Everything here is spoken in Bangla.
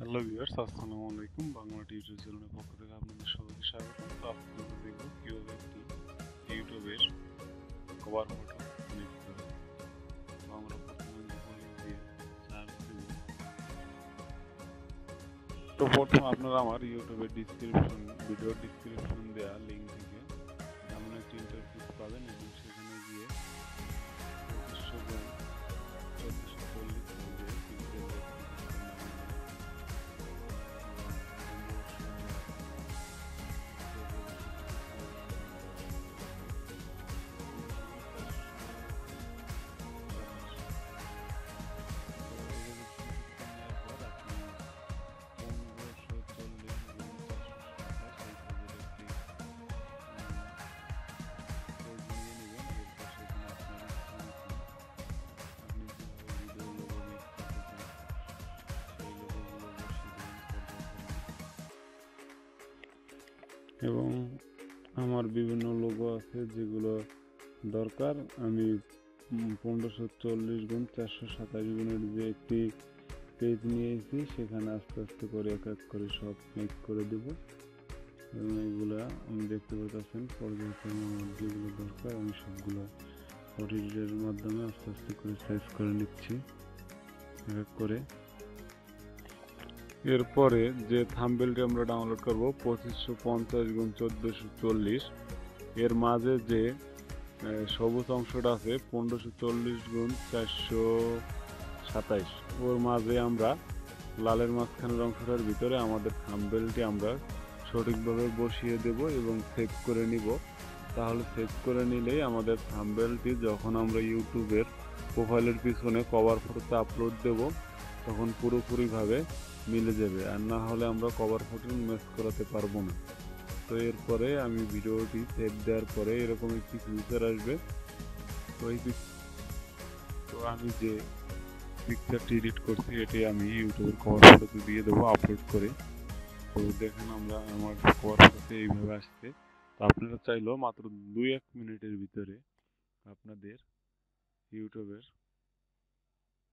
হ্যালো ভিউয়ার্স, আসসালামু আলাইকুম। বাংলা টিউটোরিয়াল চ্যানেলের পক্ষ থেকে আপনাদের সবাইকে স্বাগতম। তো আজকে আমরা দেখব কিভাবে একটি ইউটিউবের কভার ফটো মেক করা। তো আমরা প্রথমে গুগল দিয়ে সার্চ দেব। তো প্রথমে আপনারা আমার ইউটিউবের ভিডিওর ডিসক্রিপশন দেওয়া লিঙ্ক থেকে এমন একটি ইন্টারফেস পাবেন এবং সেখানে গিয়ে 2540 এবং আমার বিভিন্ন লোগো আছে যেগুলো দরকার। আমি 1540x427 গুণের যে একটি পেজ নিয়েছি, সেখানে আস্তে আস্তে করে এক এক করে সব মেক করে দেব। এবং এগুলা আমি দেখতে পাচ্ছেন পর্যায়ক্রমে আমার যেগুলো দরকার আমি সবগুলো এডিটের মাধ্যমে আস্তে আস্তে করে সাইজ করে নিচ্ছি এক এক করে। এরপরে যে থাম্বনেলটি আমরা ডাউনলোড করব 2550x1440, এর মাঝে যে সবুজ অংশটা আছে 1540x427, ওর মাঝে আমরা লালের মাঝখানের অংশটার ভিতরে আমাদের থাম্বনেলটি আমরা সঠিকভাবে বসিয়ে দেব এবং সেভ করে নিব। তাহলে সেভ করে নিলেই আমাদের থাম্বনেলটি যখন আমরা ইউটিউবের প্রোফাইলের পিছনে কভার ফটোতে আপলোড দেব তখন পুরোপুরিভাবে মিলে যাবে, আর না হলে আমরা কভার ফটো ম্যাচ করাতে পারবো না। তো এরপরে আমি ভিডিওটি সেভ দেওয়ার পরে এরকম একটি ফিচার আসবে। তো আমি যে পিকচারটি এডিট করছি এটি আমি ইউটিউবের কভার ফটোতে দিয়ে দেবো আপলোড করে। তো দেখেন আমার কভার ফটোতে এইভাবে আসছে। তো আপনারা চাইলেও মাত্র 2-1 মিনিটের ভিতরে আপনাদের ইউটিউবের